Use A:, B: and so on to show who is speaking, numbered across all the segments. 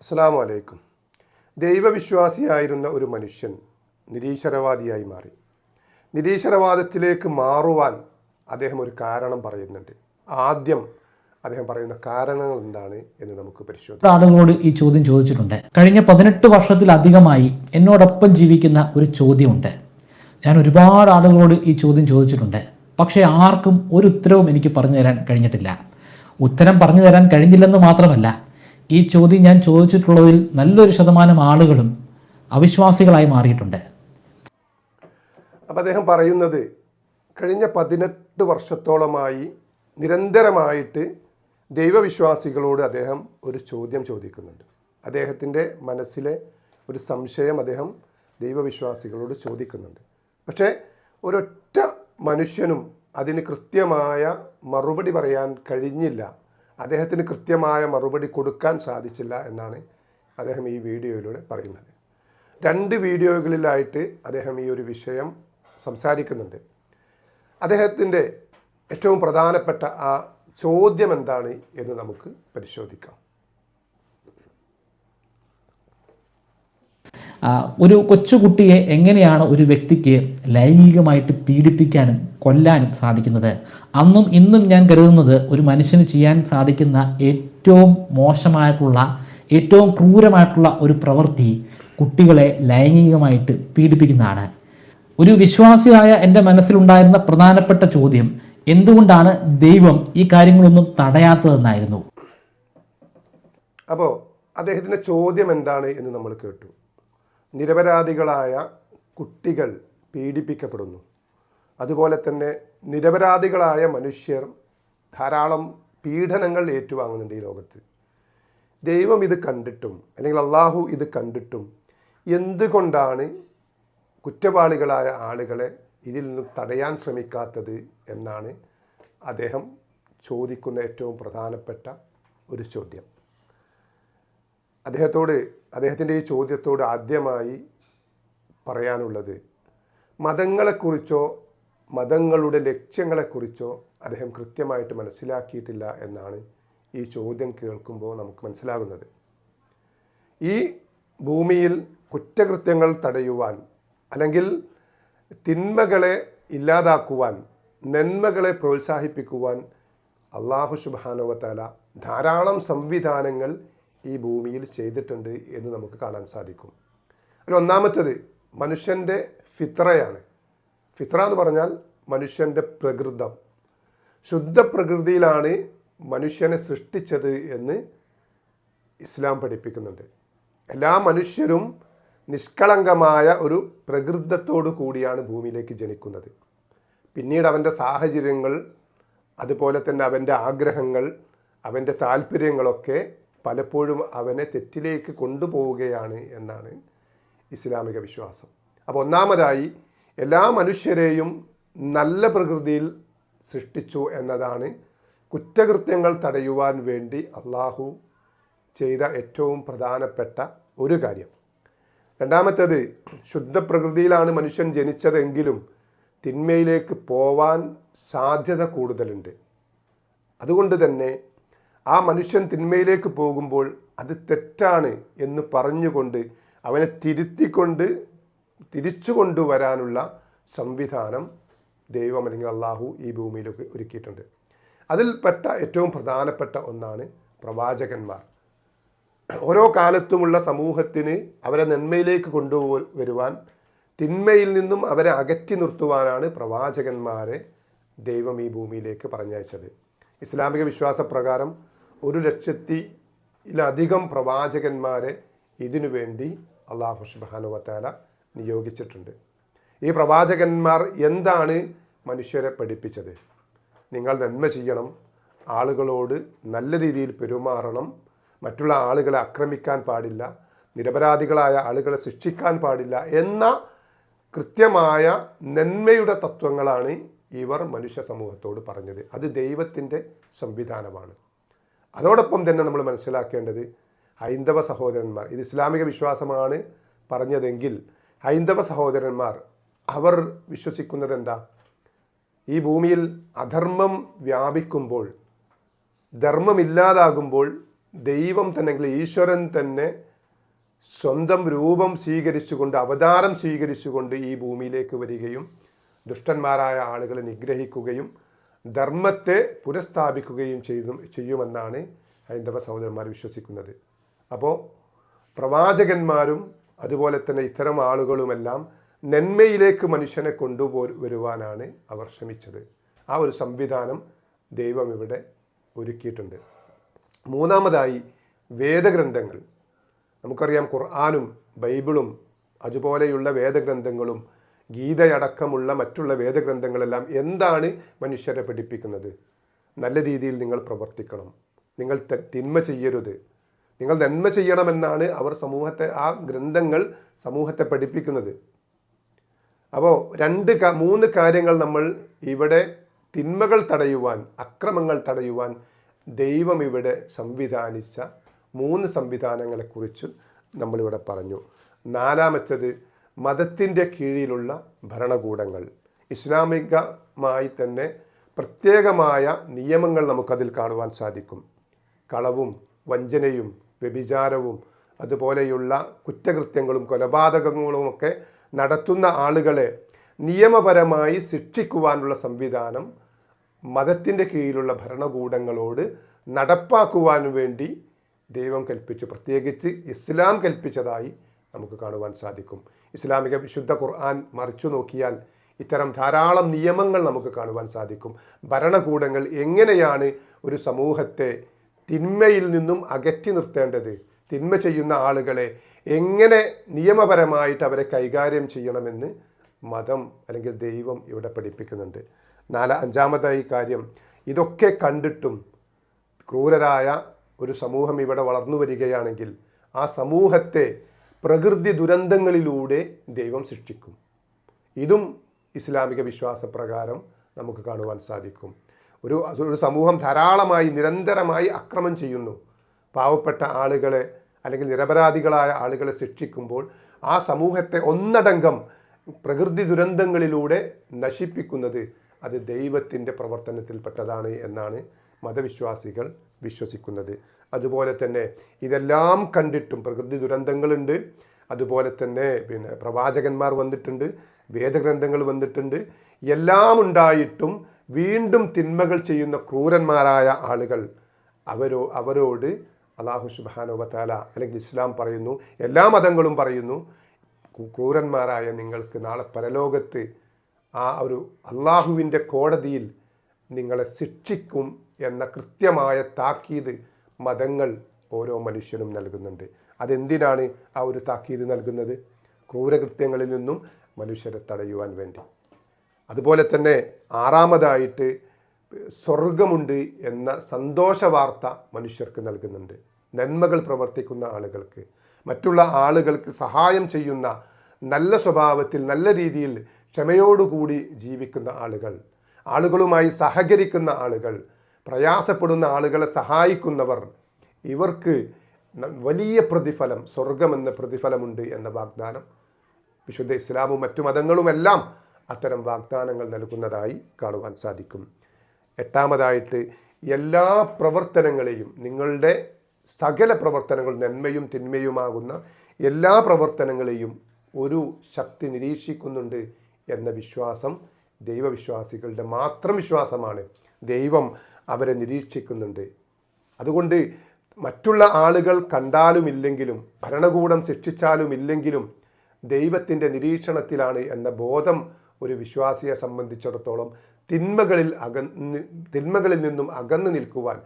A: അസ്സലാമു അലൈക്കും. ദൈവവിശ്വാസിയായിരുന്ന ഒരു മനുഷ്യൻ നിരീശ്വരവാദിയായി മാറി. നിരീശ്വരവാദത്തിലേക്ക് മാറുവാൻ അദ്ദേഹം ഒരു കാരണം പറയുന്നുണ്ട്. ആദ്യം അദ്ദേഹം പറയുന്ന കാരണങ്ങൾ എന്താണ് എന്ന് നമുക്ക് പരിശോധിക്കാം.
B: ആളുകളോട് ഈ ചോദ്യം ചോദിച്ചിട്ടുണ്ട്. കഴിഞ്ഞ 18 വർഷത്തിലധികമായി എന്നോടൊപ്പം ജീവിക്കുന്ന ഒരു ചോദ്യമുണ്ട്. ഞാൻ ഒരുപാട് ആളുകളോട് ഈ ചോദ്യം ചോദിച്ചിട്ടുണ്ട്. പക്ഷേ ആർക്കും ഒരു ഉത്തരവും എനിക്ക് പറഞ്ഞു തരാൻ കഴിഞ്ഞിട്ടില്ല. ഉത്തരം പറഞ്ഞു തരാൻ കഴിഞ്ഞില്ലെന്ന് മാത്രമല്ല, ഈ ചോദ്യം ഞാൻ ചോദിച്ചിട്ടുള്ളതിൽ നല്ലൊരു ശതമാനം ആളുകളും അവിശ്വാസികളായി മാറിയിട്ടുണ്ട്.
A: അപ്പം അദ്ദേഹം പറയുന്നത് കഴിഞ്ഞ 18 വർഷത്തോളമായി നിരന്തരമായിട്ട് ദൈവവിശ്വാസികളോട് അദ്ദേഹം ഒരു ചോദ്യം ചോദിക്കുന്നുണ്ട്. അദ്ദേഹത്തിൻ്റെ മനസ്സിലെ ഒരു സംശയം അദ്ദേഹം ദൈവവിശ്വാസികളോട് ചോദിക്കുന്നുണ്ട്. പക്ഷേ ഒരൊറ്റ മനുഷ്യനും അതിന് കൃത്യമായ മറുപടി പറയാൻ കഴിഞ്ഞില്ല. അദ്ദേഹത്തിന് കൃത്യമായ മറുപടി കൊടുക്കാൻ സാധിച്ചില്ല എന്നാണ് അദ്ദേഹം ഈ വീഡിയോയിലൂടെ പറയുന്നത്. 2 വീഡിയോകളിലായിട്ട് അദ്ദേഹം ഈ ഒരു വിഷയം സംസാരിക്കുന്നുണ്ട്. അദ്ദേഹത്തിൻ്റെ ഏറ്റവും പ്രധാനപ്പെട്ട ആ ചോദ്യം എന്താണ് എന്ന് നമുക്ക് പരിശോധിക്കാം.
B: ഒരു കൊച്ചുകുട്ടിയെ എങ്ങനെയാണ് ഒരു വ്യക്തിക്ക് ലൈംഗികമായിട്ട് പീഡിപ്പിക്കാനും കൊല്ലാനും സാധിക്കുന്നത്? അന്നും ഇന്നും ഞാൻ കരുതുന്നത് ഒരു മനുഷ്യന് ചെയ്യാൻ സാധിക്കുന്ന ഏറ്റവും മോശമായിട്ടുള്ള, ഏറ്റവും ക്രൂരമായിട്ടുള്ള ഒരു പ്രവൃത്തി കുട്ടികളെ ലൈംഗികമായിട്ട് പീഡിപ്പിക്കുന്നതാണ്. ഒരു വിശ്വാസിയായ എൻ്റെ മനസ്സിലുണ്ടായിരുന്ന പ്രധാനപ്പെട്ട ചോദ്യം, എന്തുകൊണ്ടാണ് ദൈവം ഈ കാര്യങ്ങളൊന്നും തടയാത്തതെന്നായിരുന്നു.
A: അപ്പോൾ അദ്ദേഹത്തിൻ്റെ ചോദ്യം എന്താണ് എന്ന് നമ്മൾ കേട്ടു. നിരപരാധികളായ കുട്ടികൾ പീഡിപ്പിക്കപ്പെടുന്നു. അതുപോലെ തന്നെ നിരപരാധികളായ മനുഷ്യർ ധാരാളം പീഡനങ്ങൾ ഏറ്റുവാങ്ങുന്നുണ്ട് ഈ ലോകത്ത്. ദൈവം ഇത് കണ്ടിട്ടും, അല്ലെങ്കിൽ അള്ളാഹു ഇത് കണ്ടിട്ടും എന്തുകൊണ്ടാണ് കുറ്റവാളികളായ ആളുകളെ ഇതിൽ നിന്ന് തടയാൻ ശ്രമിക്കാത്തത് എന്നാണ് അദ്ദേഹം ചോദിക്കുന്ന ഏറ്റവും പ്രധാനപ്പെട്ട ഒരു ചോദ്യം. അദ്ദേഹത്തിൻ്റെ ഈ ചോദ്യത്തോട് ആദ്യമായി പറയാനുള്ളത്, മതങ്ങളെക്കുറിച്ചോ മതങ്ങളുടെ ലക്ഷ്യങ്ങളെക്കുറിച്ചോ അദ്ദേഹം കൃത്യമായിട്ട് മനസ്സിലാക്കിയിട്ടില്ല എന്നാണ് ഈ ചോദ്യം കേൾക്കുമ്പോൾ നമുക്ക് മനസ്സിലാകുന്നത്. ഈ ഭൂമിയിൽ കുറ്റകൃത്യങ്ങൾ തടയുവാൻ, അല്ലെങ്കിൽ തിന്മകളെ ഇല്ലാതാക്കുവാൻ, നന്മകളെ പ്രോത്സാഹിപ്പിക്കുവാൻ അല്ലാഹു സുബ്ഹാനഹു വ തആല ധാരാളം സംവിധാനങ്ങൾ ഈ ഭൂമിയിൽ ചെയ്തിട്ടുണ്ട് എന്ന് നമുക്ക് കാണാൻ സാധിക്കും. അതിൽ ഒന്നാമത്തേത് മനുഷ്യൻ്റെ ഫിത്രയാണ്. ഫിത്ര എന്ന് പറഞ്ഞാൽ മനുഷ്യൻ്റെ പ്രകൃതം. ശുദ്ധ പ്രകൃതിയിലാണ് മനുഷ്യനെ സൃഷ്ടിച്ചത് എന്ന് ഇസ്ലാം പഠിപ്പിക്കുന്നുണ്ട്. എല്ലാ മനുഷ്യരും നിഷ്കളങ്കമായ ഒരു പ്രകൃതത്തോടു കൂടിയാണ് ഭൂമിയിലേക്ക് ജനിക്കുന്നത്. പിന്നീട് അവൻ്റെ സാഹചര്യങ്ങൾ, അതുപോലെ തന്നെ അവൻ്റെ ആഗ്രഹങ്ങൾ, അവൻ്റെ താല്പര്യങ്ങളൊക്കെ പലപ്പോഴും അവനെ തെറ്റിലേക്ക് കൊണ്ടുപോവുകയാണ് എന്നാണ് ഇസ്ലാമിക വിശ്വാസം. അപ്പോൾ ഒന്നാമതായി എല്ലാ മനുഷ്യരെയും നല്ല പ്രകൃതിയിൽ സൃഷ്ടിച്ചു എന്നതാണ് കുറ്റകൃത്യങ്ങൾ തടയുവാൻ വേണ്ടി അള്ളാഹു ചെയ്ത ഏറ്റവും പ്രധാനപ്പെട്ട ഒരു കാര്യം. രണ്ടാമത്തേത്, ശുദ്ധപ്രകൃതിയിലാണ് മനുഷ്യൻ ജനിച്ചതെങ്കിലും തിന്മയിലേക്ക് പോവാൻ സാധ്യത കൂടുതലുണ്ട്. അതുകൊണ്ട് തന്നെ ആ മനുഷ്യൻ തിന്മയിലേക്ക് പോകുമ്പോൾ അത് തെറ്റാണ് എന്ന് പറഞ്ഞുകൊണ്ട് അവനെ തിരിച്ചു കൊണ്ടുവരാനുള്ള സംവിധാനം ദൈവം, അല്ലെങ്കിൽ അള്ളാഹു ഈ ഭൂമിയിലൊക്കെ ഒരുക്കിയിട്ടുണ്ട്. അതിൽപ്പെട്ട ഏറ്റവും പ്രധാനപ്പെട്ട ഒന്നാണ് പ്രവാചകന്മാർ. ഓരോ കാലത്തുമുള്ള സമൂഹത്തിന് അവരെ നന്മയിലേക്ക് കൊണ്ടുവരുവാൻ, തിന്മയിൽ നിന്നും അവരെ അകറ്റി നിർത്തുവാനാണ് പ്രവാചകന്മാരെ ദൈവം ഈ ഭൂമിയിലേക്ക് പറഞ്ഞയച്ചത്. ഇസ്ലാമിക വിശ്വാസപ്രകാരം 100,000-ലധികം പ്രവാചകന്മാരെ ഇതിനു വേണ്ടി അല്ലാഹു സുബ്ഹാനഹു വ തആല നിയോഗിച്ചിട്ടുണ്ട്. ഈ പ്രവാചകന്മാർ എന്താണ് മനുഷ്യരെ പഠിപ്പിച്ചത്? നിങ്ങൾ നന്മ ചെയ്യണം, ആളുകളോട് നല്ല രീതിയിൽ പെരുമാറണം, മറ്റുള്ള ആളുകളെ ആക്രമിക്കാൻ പാടില്ല, നിരപരാധികളായ ആളുകളെ ശിക്ഷിക്കാൻ പാടില്ല എന്ന കൃത്യമായ നന്മയുടെ തത്വങ്ങളാണ് ഇവർ മനുഷ്യ സമൂഹത്തോട് പറഞ്ഞത്. അത് ദൈവത്തിൻ്റെ സംവിധാനമാണ്. അതോടൊപ്പം തന്നെ നമ്മൾ മനസ്സിലാക്കേണ്ടത്, ഹൈന്ദവ സഹോദരന്മാർ, ഇത് ഇസ്ലാമിക വിശ്വാസമാണ് പറഞ്ഞതെങ്കിൽ ഹൈന്ദവ സഹോദരന്മാർ അവർ വിശ്വസിക്കുന്നത് എന്താ? ഈ ഭൂമിയിൽ അധർമ്മം വ്യാപിക്കുമ്പോൾ, ധർമ്മമില്ലാതാകുമ്പോൾ ദൈവം തന്നെ, ഈശ്വരൻ തന്നെ സ്വന്തം രൂപം സ്വീകരിച്ചുകൊണ്ട്, അവതാരം സ്വീകരിച്ചുകൊണ്ട് ഈ ഭൂമിയിലേക്ക് വരികയും ദുഷ്ടന്മാരായ ആളുകളെ നിഗ്രഹിക്കുകയും ധർമ്മത്തെ പുനഃസ്ഥാപിക്കുകയും ചെയ്യുമെന്നാണ് ഹൈന്ദവ സഹോദരന്മാർ വിശ്വസിക്കുന്നത്. അപ്പോൾ പ്രവാചകന്മാരും അതുപോലെ തന്നെ ഇത്തരം ആളുകളുമെല്ലാം നന്മയിലേക്ക് മനുഷ്യനെ കൊണ്ടുവരുവാനാണ് അവർ ശ്രമിച്ചത്. ആ ഒരു സംവിധാനം ദൈവം ഇവിടെ ഒരുക്കിയിട്ടുണ്ട്. മൂന്നാമതായി വേദഗ്രന്ഥങ്ങൾ. നമുക്കറിയാം ഖുർആനും ബൈബിളും അതുപോലെയുള്ള വേദഗ്രന്ഥങ്ങളും ഗീതയടക്കമുള്ള മറ്റുള്ള വേദഗ്രന്ഥങ്ങളെല്ലാം എന്താണ് മനുഷ്യരെ പഠിപ്പിക്കുന്നത്? നല്ല രീതിയിൽ നിങ്ങൾ പ്രവർത്തിക്കണം, നിങ്ങൾ തിന്മ ചെയ്യരുത്, നിങ്ങൾ നന്മ ചെയ്യണമെന്നാണ് അവർ ആ ഗ്രന്ഥങ്ങൾ സമൂഹത്തെ പഠിപ്പിക്കുന്നത്. അപ്പോൾ മൂന്ന് കാര്യങ്ങൾ നമ്മൾ ഇവിടെ തിന്മകൾ തടയുവാൻ, അക്രമങ്ങൾ തടയുവാൻ ദൈവം ഇവിടെ സംവിധാനിച്ച 3 സംവിധാനങ്ങളെക്കുറിച്ച് നമ്മളിവിടെ പറഞ്ഞു. നാലാമത്തേത് മതത്തിൻ്റെ കീഴിലുള്ള ഭരണകൂടങ്ങൾ. ഇസ്ലാമികമായി തന്നെ പ്രത്യേകമായ നിയമങ്ങൾ നമുക്കതിൽ കാണുവാൻ സാധിക്കും. കളവും വഞ്ചനയും വ്യഭിചാരവും അതുപോലെയുള്ള കുറ്റകൃത്യങ്ങളും കൊലപാതകങ്ങളുമൊക്കെ നടത്തുന്ന ആളുകളെ നിയമപരമായി ശിക്ഷിക്കുവാനുള്ള സംവിധാനം മതത്തിൻ്റെ കീഴിലുള്ള ഭരണകൂടങ്ങളോട് നടപ്പാക്കുവാൻ വേണ്ടി ദൈവം കൽപ്പിച്ചു. പ്രത്യേകിച്ച് ഇസ്ലാം കൽപ്പിച്ചതായി നമുക്ക് കാണുവാൻ സാധിക്കും. ഇസ്ലാമിക വിശുദ്ധ ഖുർആൻ മറിച്ചു നോക്കിയാൽ ഇത്തരം ധാരാളം നിയമങ്ങൾ നമുക്ക് കാണുവാൻ സാധിക്കും. ഭരണകൂടങ്ങൾ എങ്ങനെയാണ് ഒരു സമൂഹത്തെ തിന്മയിൽ നിന്നും അകറ്റി നിർത്തേണ്ടത്, തിന്മ ചെയ്യുന്ന ആളുകളെ എങ്ങനെ നിയമപരമായിട്ട് അവരെ കൈകാര്യം ചെയ്യണമെന്ന് മതം അല്ലെങ്കിൽ ദൈവം ഇവിടെ പഠിപ്പിക്കുന്നുണ്ട്. അഞ്ചാമതായി കാര്യം, ഇതൊക്കെ കണ്ടിട്ടും ക്രൂരരായ ഒരു സമൂഹം ഇവിടെ വളർന്നു വരികയാണെങ്കിൽ ആ സമൂഹത്തെ പ്രകൃതി ദുരന്തങ്ങളിലൂടെ ദൈവം സൃഷ്ടിക്കും. ഇതും ഇസ്ലാമിക വിശ്വാസപ്രകാരം നമുക്ക് കാണുവാൻ സാധിക്കും. ഒരു സമൂഹം ധാരാളമായി നിരന്തരമായി അക്രമം ചെയ്യുന്നു, പാവപ്പെട്ട ആളുകളെ അല്ലെങ്കിൽ നിരപരാധികളായ ആളുകളെ ശിക്ഷിക്കുമ്പോൾ ആ സമൂഹത്തെ ഒന്നടങ്കം പ്രകൃതി ദുരന്തങ്ങളിലൂടെ നശിപ്പിക്കുന്നത് അത് ദൈവത്തിൻ്റെ പ്രവർത്തനത്തിൽപ്പെട്ടതാണ് എന്നാണ് മതവിശ്വാസികൾ വിശ്വസിക്കുന്നത്. അതുപോലെ തന്നെ ഇതെല്ലാം കണ്ടിട്ടും പ്രകൃതി ദുരന്തങ്ങളുണ്ട്, അതുപോലെ തന്നെ പ്രവാചകന്മാർ വന്നിട്ടുണ്ട്, വേദഗ്രന്ഥങ്ങൾ വന്നിട്ടുണ്ട്, എല്ലാം ഉണ്ടായിട്ടും വീണ്ടും തിന്മകൾ ചെയ്യുന്ന ക്രൂരന്മാരായ ആളുകൾ അവരോട് അല്ലാഹു സുബ്ഹാനഹു വ തആല അല്ലെങ്കിൽ ഇസ്ലാം പറയുന്നു, എല്ലാ മതങ്ങളും പറയുന്നു, ക്രൂരന്മാരായ നിങ്ങൾക്ക് നാളെ പരലോകത്ത് ആ ഒരു അള്ളാഹുവിൻ്റെ കോടതിയിൽ നിങ്ങളെ ശിക്ഷിക്കും എന്ന കൃത്യമായ താക്കീത് മതങ്ങൾ ഓരോ മനുഷ്യനും നൽകുന്നുണ്ട്. അതെന്തിനാണ് ആ ഒരു താക്കീത് നൽകുന്നത്? ക്രൂരകൃത്യങ്ങളിൽ നിന്നും മനുഷ്യരെ തടയുവാൻ വേണ്ടി. അതുപോലെ തന്നെ ആറാമതായിട്ട് സ്വർഗമുണ്ട് എന്ന സന്തോഷ വാർത്ത മനുഷ്യർക്ക് നൽകുന്നുണ്ട്. നന്മകൾ പ്രവർത്തിക്കുന്ന ആളുകൾക്ക്, മറ്റുള്ള ആളുകൾക്ക് സഹായം ചെയ്യുന്ന, നല്ല സ്വഭാവത്തിൽ നല്ല രീതിയിൽ ക്ഷമയോടുകൂടി ജീവിക്കുന്ന ആളുകളുമായി സഹകരിക്കുന്ന ആളുകൾ, പ്രയാസപ്പെടുന്ന ആളുകളെ സഹായിക്കുന്നവർ, ഇവർക്ക് വലിയ പ്രതിഫലം, സ്വർഗമെന്ന പ്രതിഫലമുണ്ട് എന്ന വാഗ്ദാനം വിശുദ്ധ ഇസ്ലാമും മറ്റു മതങ്ങളുമെല്ലാം അത്തരം വാഗ്ദാനങ്ങൾ നൽകുന്നതായി കാണുവാൻ സാധിക്കും. എട്ടാമതായിട്ട് എല്ലാ പ്രവർത്തനങ്ങളെയും, നിങ്ങളുടെ സകല പ്രവർത്തനങ്ങൾ നന്മയും തിന്മയുമാകുന്ന എല്ലാ പ്രവർത്തനങ്ങളെയും ഒരു ശക്തി നിരീക്ഷിക്കുന്നുണ്ട് എന്ന വിശ്വാസം ദൈവവിശ്വാസികളുടെ മാത്രം വിശ്വാസമാണ്. ദൈവം അവരെ നിരീക്ഷിക്കുന്നുണ്ട്. അതുകൊണ്ട് മറ്റുള്ള ആളുകൾ കണ്ടാലുമില്ലെങ്കിലും, ഭരണകൂടം ശിക്ഷിച്ചാലുമില്ലെങ്കിലും ദൈവത്തിൻ്റെ നിരീക്ഷണത്തിലാണ് എന്ന ബോധം ഒരു വിശ്വാസിയെ സംബന്ധിച്ചിടത്തോളം തിന്മകളിൽ നിന്നും അകന്നു നിൽക്കുവാൻ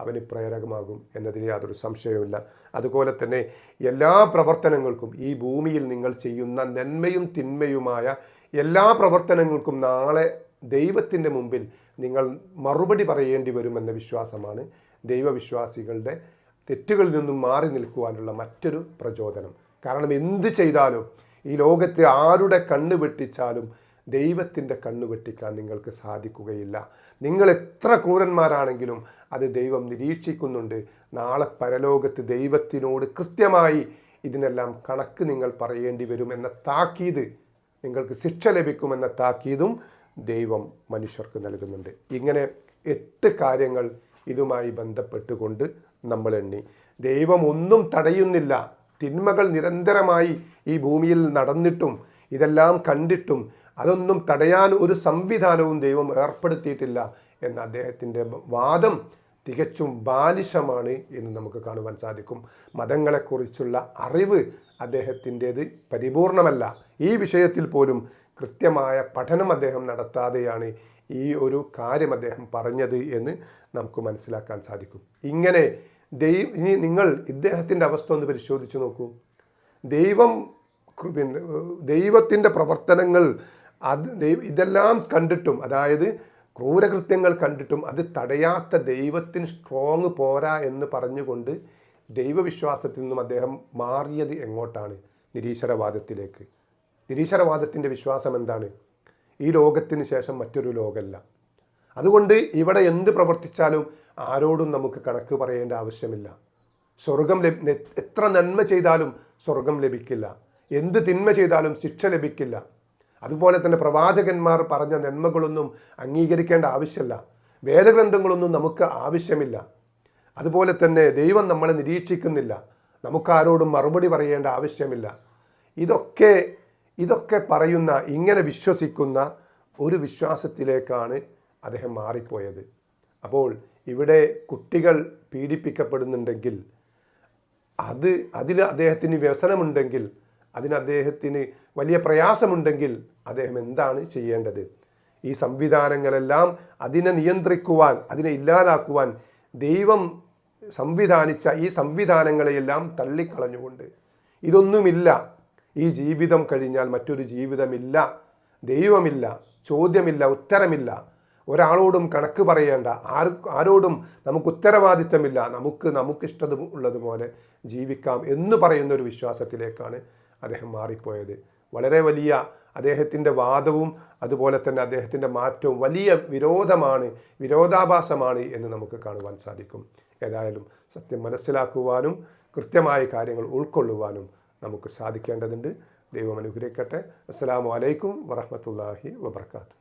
A: അവന് പ്രേരകമാകും എന്നതിന് യാതൊരു സംശയവുമില്ല. അതുപോലെ തന്നെ എല്ലാ പ്രവർത്തനങ്ങൾക്കും, ഈ ഭൂമിയിൽ നിങ്ങൾ ചെയ്യുന്ന നന്മയും തിന്മയുമായ എല്ലാ പ്രവർത്തനങ്ങൾക്കും നാളെ ദൈവത്തിൻ്റെ മുമ്പിൽ നിങ്ങൾ മറുപടി പറയേണ്ടി വരുമെന്ന വിശ്വാസമാണ് ദൈവവിശ്വാസികളുടെ തെറ്റുകളിൽ നിന്നും മാറി നിൽക്കുവാനുള്ള മറ്റൊരു പ്രചോദനം. കാരണം എന്ത് ചെയ്താലും, ഈ ലോകത്ത് ആരുടെ കണ്ണ് വെട്ടിച്ചാലും ദൈവത്തിൻ്റെ കണ്ണ് വെട്ടിക്കാൻ നിങ്ങൾക്ക് സാധിക്കുകയില്ല. നിങ്ങൾ എത്ര ക്രൂരന്മാരാണെങ്കിലും അത് ദൈവം നിരീക്ഷിക്കുന്നുണ്ട്. നാളെ പരലോകത്ത് ദൈവത്തിനോട് കൃത്യമായി ഇതിനെല്ലാം കണക്ക് നിങ്ങൾ പറയേണ്ടി വരും എന്ന താക്കീത്, നിങ്ങൾക്ക് ശിക്ഷ ലഭിക്കുമെന്ന താക്കീതും ദൈവം മനുഷ്യർക്ക് നൽകുന്നുണ്ട്. ഇങ്ങനെ 8 കാര്യങ്ങൾ ഇതുമായി ബന്ധപ്പെട്ടുകൊണ്ട് നമ്മൾ എണ്ണി. ദൈവം ഒന്നും തടയുന്നില്ല. തിന്മകൾ നിരന്തരമായി ഈ ഭൂമിയിൽ നടന്നിട്ടും ഇതെല്ലാം കണ്ടിട്ടും അതൊന്നും തടയാൻ ഒരു സംവിധാനവും ദൈവം ഏർപ്പെടുത്തിയിട്ടില്ല എന്ന അദ്ദേഹത്തിൻ്റെ വാദം തികച്ചും ബാലിശമാണ് എന്ന് നമുക്ക് കാണുവാൻ സാധിക്കും. മതങ്ങളെക്കുറിച്ചുള്ള അറിവ് അദ്ദേഹത്തിൻ്റേത് പരിപൂർണമല്ല. ഈ വിഷയത്തിൽ പോലും കൃത്യമായ പഠനം അദ്ദേഹം നടത്താതെയാണ് ഈ ഒരു കാര്യം അദ്ദേഹം പറഞ്ഞത് എന്ന് നമുക്ക് മനസ്സിലാക്കാൻ സാധിക്കും. ഇങ്ങനെ ഇനി നിങ്ങൾ ഇദ്ദേഹത്തിൻ്റെ അവസ്ഥ ഒന്ന് പരിശോധിച്ച് നോക്കൂ. ദൈവത്തിൻ്റെ പ്രവർത്തനങ്ങൾ ഇതെല്ലാം കണ്ടിട്ടും, അതായത് ക്രൂരകൃത്യങ്ങൾ കണ്ടിട്ടും അത് തടയാത്ത ദൈവത്തിന് സ്ട്രോങ് പോരാ എന്ന് പറഞ്ഞുകൊണ്ട് ദൈവവിശ്വാസത്തിൽ നിന്നും അദ്ദേഹം മാറിയത് എങ്ങോട്ടാണ്? നിരീശ്വരവാദത്തിലേക്ക്. നിരീശ്വരവാദത്തിൻ്റെ വിശ്വാസം എന്താണ്? ഈ ലോകത്തിന് ശേഷം മറ്റൊരു ലോകമല്ല. അതുകൊണ്ട് ഇവിടെ എന്ത് പ്രവർത്തിച്ചാലും ആരോടും നമുക്ക് കണക്ക് പറയേണ്ട ആവശ്യമില്ല. സ്വർഗം എത്ര നന്മ ചെയ്താലും സ്വർഗം ലഭിക്കില്ല, എന്ത് തിന്മ ചെയ്താലും ശിക്ഷ ലഭിക്കില്ല. അതുപോലെ തന്നെ പ്രവാചകന്മാർ പറഞ്ഞ നന്മകളൊന്നും അംഗീകരിക്കേണ്ട ആവശ്യമില്ല, വേദഗ്രന്ഥങ്ങളൊന്നും നമുക്ക് ആവശ്യമില്ല. അതുപോലെ തന്നെ ദൈവം നമ്മളെ നിരീക്ഷിക്കുന്നില്ല, നമുക്കാരോടും മറുപടി പറയേണ്ട ആവശ്യമില്ല. ഇതൊക്കെ പറയുന്ന, ഇങ്ങനെ വിശ്വസിക്കുന്ന ഒരു വിശ്വാസത്തിലേക്കാണ് അദ്ദേഹം മാറിപ്പോയത്. അപ്പോൾ ഇവിടെ കുട്ടികൾ പീഡിപ്പിക്കപ്പെടുന്നുണ്ടെങ്കിൽ അതിൽ അദ്ദേഹത്തിന് വ്യസനമുണ്ടെങ്കിൽ, അതിന് അദ്ദേഹത്തിന് വലിയ പ്രയാസമുണ്ടെങ്കിൽ അദ്ദേഹം എന്താണ് ചെയ്യേണ്ടത്? ഈ സംവിധാനങ്ങളെല്ലാം അതിനെ നിയന്ത്രിക്കുവാൻ, അതിനെ ഇല്ലാതാക്കുവാൻ ദൈവം സംവിധാനിച്ച ഈ സംവിധാനങ്ങളെയെല്ലാം തള്ളിക്കളഞ്ഞുകൊണ്ട് ഇതൊന്നുമില്ല, ഈ ജീവിതം കഴിഞ്ഞാൽ മറ്റൊരു ജീവിതമില്ല, ദൈവമില്ല, ചോദ്യമില്ല, ഉത്തരമില്ല, ഒരാളോടും കണക്ക് പറയേണ്ട, ആരോടും നമുക്ക് ഉത്തരവാദിത്തമില്ല, നമുക്കിഷ്ടമുള്ളതുപോലെ ജീവിക്കാം എന്ന് പറയുന്ന ഒരു വിശ്വാസത്തിലേക്കാണ് അദ്ദേഹം മാറിപ്പോയത്. വളരെ വലിയ അദ്ദേഹത്തിൻ്റെ വാദവും അതുപോലെ തന്നെ അദ്ദേഹത്തിൻ്റെ മാറ്റവും വലിയ വിരോധാഭാസമാണ് എന്ന് നമുക്ക് കാണുവാൻ സാധിക്കും. ഏതായാലും സത്യം മനസ്സിലാക്കുവാനും കൃത്യമായ കാര്യങ്ങൾ ഉൾക്കൊള്ളുവാനും നമുക്ക് സാധിക്കേണ്ടതുണ്ട്. ദൈവം അനുഗ്രഹിക്കട്ടെ. അസ്സലാമു അലൈക്കും വറഹ്മത്തുള്ളാഹി വബറകാതുഹു.